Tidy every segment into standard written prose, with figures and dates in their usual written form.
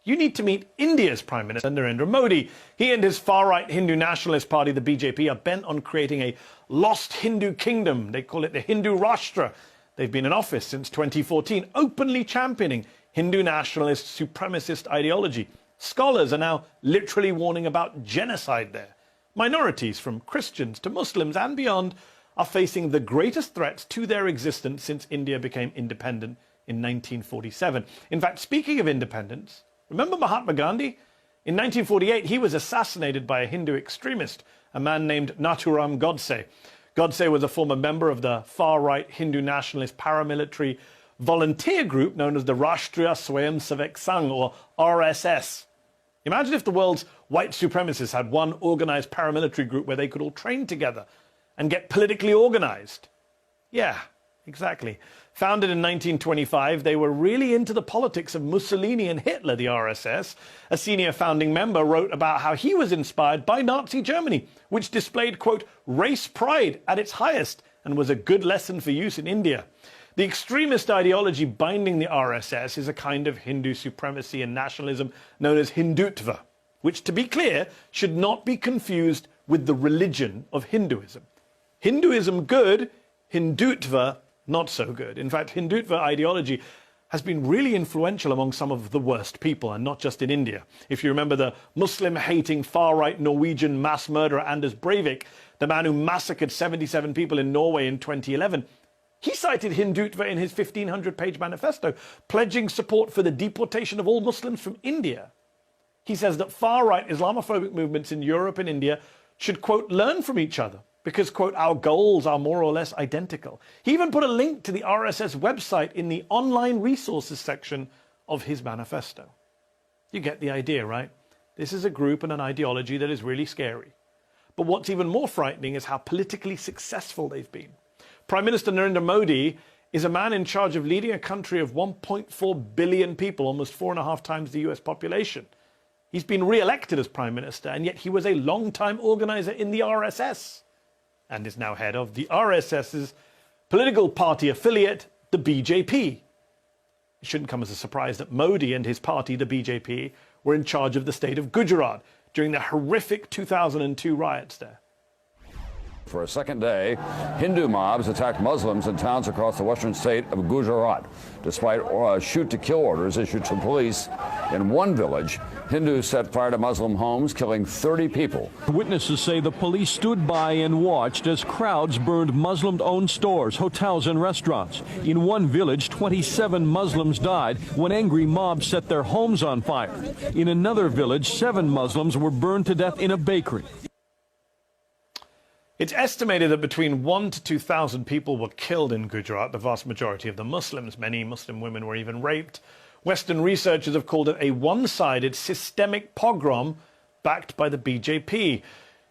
You need to meet India's Prime Minister, Narendra Modi. He and his far-right Hindu nationalist party, the BJP, are bent on creating a lost Hindu kingdom. They call it the Hindu Rashtra. They've been in office since 2014, openly championing Hindu nationalist supremacist ideology. Scholars are now literally warning about genocide there. Minorities, from Christians to Muslims and beyond, are facing the greatest threats to their existence since India became independent in 1947. In fact, speaking of independence, remember Mahatma Gandhi? In 1948, he was assassinated by a Hindu extremist, a man named Nathuram Godse. Godse was a former member of the far-right Hindu nationalist paramilitary volunteer group known as the Rashtriya Swayamsevak Sangh, or RSS. Imagine if the world's white supremacists had one organized paramilitary group where they could all train together and get politically organized. Yeah, exactly. Founded in 1925, they were really into the politics of Mussolini and Hitler, the RSS. A senior founding member wrote about how he was inspired by Nazi Germany, which displayed, quote, race pride at its highest and was a good lesson for use in India. The extremist ideology binding the RSS is a kind of Hindu supremacy and nationalism known as Hindutva, which, to be clear, should not be confused with the religion of Hinduism. Hinduism good, Hindutva not so good. In fact, Hindutva ideology has been really influential among some of the worst people, and not just in India. If you remember the Muslim-hating far-right Norwegian mass murderer Anders Breivik, the man who massacred 77 people in Norway in 2011, he cited Hindutva in his 1,500-page manifesto, pledging support for the deportation of all Muslims from India. He says that far-right Islamophobic movements in Europe and India should, quote, learn from each other, because, quote, our goals are more or less identical. He even put a link to the RSS website in the online resources section of his manifesto. You get the idea, right? This is a group and an ideology that is really scary. But what's even more frightening is how politically successful they've been. Prime Minister Narendra Modi is a man in charge of leading a country of 1.4 billion people, almost 4.5 times the US population. He's been re-elected as Prime Minister, and yet he was a long-time organizer in the RSS, and is now head of the RSS's political party affiliate, the BJP. It shouldn't come as a surprise that Modi and his party, the BJP, were in charge of the state of Gujarat during the horrific 2002 riots there. For a second day, Hindu mobs attacked Muslims in towns across the western state of Gujarat. Despite shoot-to-kill orders issued to police in one village, Hindus set fire to Muslim homes, killing 30 people. Witnesses say the police stood by and watched as crowds burned Muslim-owned stores, hotels, and restaurants. In one village, 27 Muslims died when angry mobs set their homes on fire. In another village, 7 Muslims were burned to death in a bakery. It's estimated that between 1,000 to 2,000 people were killed in Gujarat, the vast majority of them Muslims. Many Muslim women were even raped. Western researchers have called it a one-sided systemic pogrom backed by the BJP.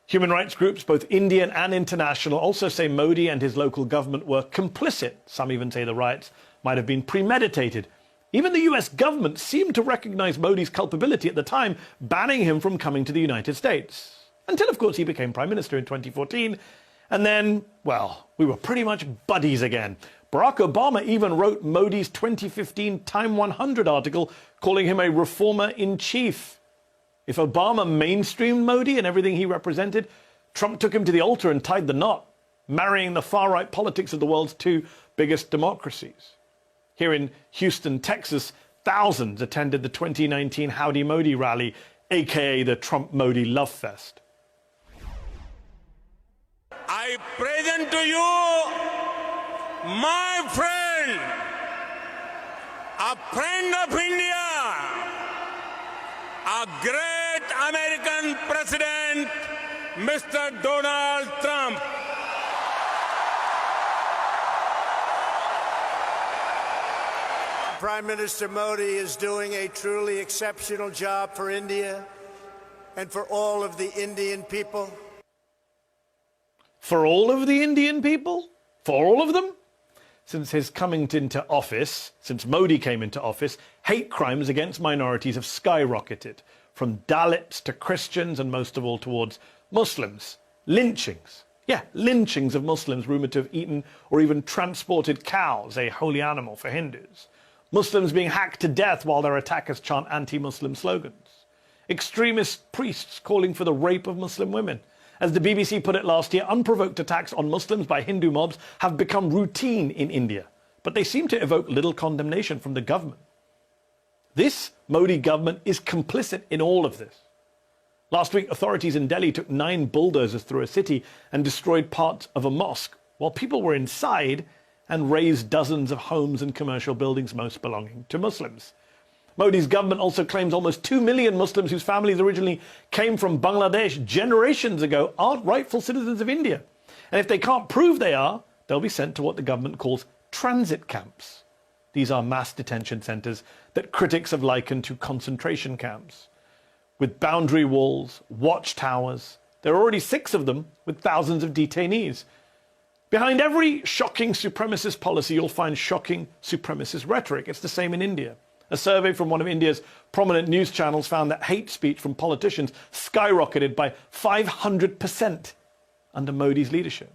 Human rights groups, both Indian and international, also say Modi and his local government were complicit. Some even say the riots might have been premeditated. Even the US government seemed to recognize Modi's culpability at the time, banning him from coming to the United States. Until, of course, he became Prime Minister in 2014. And then, well, we were pretty much buddies again. Barack Obama even wrote Modi's 2015 Time 100 article calling him a reformer-in-chief. If Obama mainstreamed Modi and everything he represented, Trump took him to the altar and tied the knot, marrying the far-right politics of the world's 2 biggest democracies. Here in Houston, Texas, thousands attended the 2019 Howdy Modi rally, aka the Trump-Modi Love Fest. I present to you my friend, a friend of India, a great American president, Mr. Donald Trump. Prime Minister Modi is doing a truly exceptional job for India and for all of the Indian people. For all of the Indian people? For all of them? Since his coming into office, since Modi came into office, hate crimes against minorities have skyrocketed, from Dalits to Christians and most of all towards Muslims. Lynchings. Yeah, lynchings of Muslims rumoured to have eaten or even transported cows, a holy animal for Hindus. Muslims being hacked to death while their attackers chant anti-Muslim slogans, extremist priests calling for the rape of Muslim women. As the BBC put it last year, unprovoked attacks on Muslims by Hindu mobs have become routine in India, but they seem to evoke little condemnation from the government. This Modi government is complicit in all of this. Last week, authorities in Delhi took 9 bulldozers through a city and destroyed parts of a mosque while people were inside, and razed dozens of homes and commercial buildings, most belonging to Muslims. Modi's government also claims almost 2 million Muslims whose families originally came from Bangladesh generations ago aren't rightful citizens of India. And if they can't prove they are, they'll be sent to what the government calls transit camps. These are mass detention centers that critics have likened to concentration camps, with boundary walls, watchtowers. There are already 6 of them, with thousands of detainees. Behind every shocking supremacist policy, you'll find shocking supremacist rhetoric. It's the same in India. A survey from one of India's prominent news channels found that hate speech from politicians skyrocketed by 500% under Modi's leadership.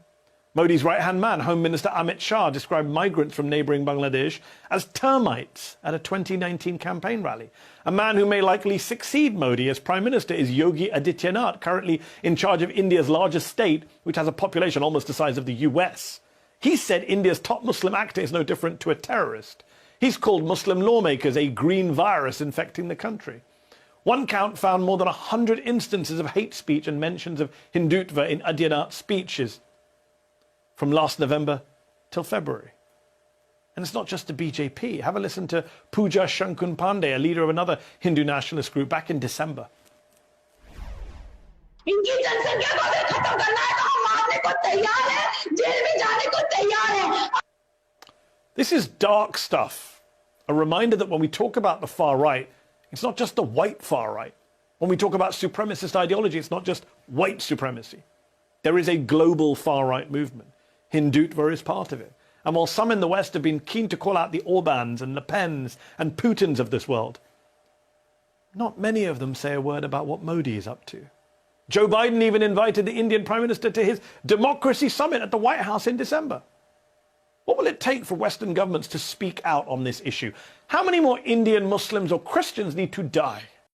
Modi's right-hand man, Home Minister Amit Shah, described migrants from neighbouring Bangladesh as termites at a 2019 campaign rally. A man who may likely succeed Modi as Prime Minister is Yogi Adityanath, currently in charge of India's largest state, which has a population almost the size of the US. He said India's top Muslim actor is no different to a terrorist. He's called Muslim lawmakers a green virus infecting the country. One count found more than 100 instances of hate speech and mentions of Hindutva in Adityanath's speeches from last November till February. And it's not just the BJP. Have a listen to Pooja Shankun Pandey, a leader of another Hindu nationalist group, back in December. This is dark stuff. A reminder that when we talk about the far right, it's not just the white far right. When we talk about supremacist ideology, it's not just white supremacy. There is a global far right movement. Hindutva is part of it. And while some in the West have been keen to call out the Orbans and Le Pens and Putins of this world, not many of them say a word about what Modi is up to. Joe Biden even invited the Indian Prime Minister to his democracy summit at the White House in December. What will it take for Western governments to speak out on this issue? How many more Indian Muslims or Christians need to die